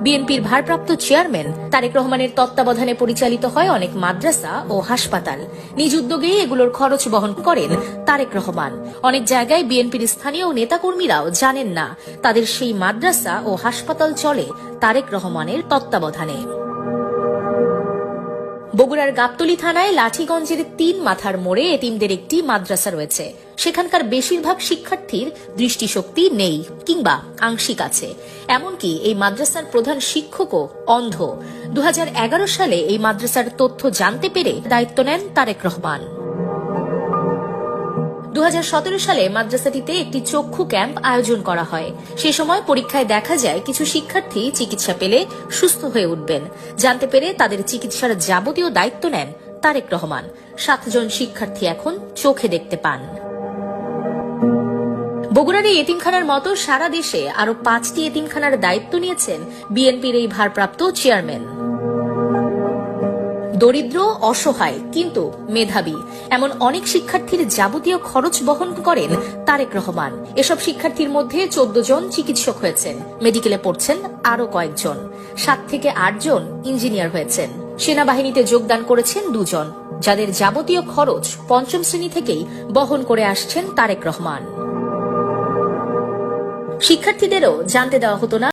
বিএনপির ভারপ্রাপ্ত চেয়ারম্যান তারেক রহমানের তত্ত্বাবধানে পরিচালিত হয় অনেক মাদ্রাসা ও হাসপাতাল। নিজ উদ্যোগেই এগুলোর খরচ বহন করেন তারেক রহমান। অনেক জায়গায় বিএনপির স্থানীয় নেতাকর্মীরাও জানেন না তাদের সেই মাদ্রাসা ও হাসপাতাল চলে তারেক রহমানের তত্ত্বাবধানে। বগুড়ার গাবতলী থানায় লাঠিগঞ্জের ৩ মাথার মোড়ে এতিমদের একটি মাদ্রাসা রয়েছে। সেখানকার বেশিরভাগ শিক্ষার্থীর দৃষ্টিশক্তি নেই কিংবা আংশিক আছে। এমনকি এই মাদ্রাসার প্রধান শিক্ষকও অন্ধ। ২০১১ সালে এই মাদ্রাসার তথ্য জানতে পেরে দায়িত্ব নেন তারেক রহমান। ২০১৭ সালে মাদ্রাসাটিতে একটি চক্ষু ক্যাম্প আয়োজন করা হয়। সে সময় পরীক্ষায় দেখা যায় কিছু শিক্ষার্থী চিকিৎসা পেলে সুস্থ হয়ে উঠবেন। জানতে পেরে তাদের চিকিৎসার যাবতীয় দায়িত্ব নেন তারেক রহমান। ৭ জন শিক্ষার্থী এখন চোখে দেখতে পান। বগুড়ার এই এতিমখানার মতো সারা দেশে আরো ৫টি এতিমখানার দায়িত্ব নিয়েছেন বিএনপির এই ভারপ্রাপ্ত চেয়ারম্যান। দরিদ্র, অসহায় কিন্তু মেধাবী এমন অনেক শিক্ষার্থীর যাবতীয় খরচ বহন করেন তারেক রহমান। এসব শিক্ষার্থীর মধ্যে ১৪ জন চিকিৎসক হয়েছেন, মেডিকেলে পড়ছেন আরো কয়েকজন, ৭ থেকে ৮ জন ইঞ্জিনিয়ার হয়েছেন। সেনাবাহিনীতে যোগদান করেছেন ২ জন, যাদের যাবতীয় খরচ ৫ম শ্রেণী থেকেই বহন করে আসছেন তারেক রহমান। শিক্ষার্থীদেরও জানতে দেওয়া হতো না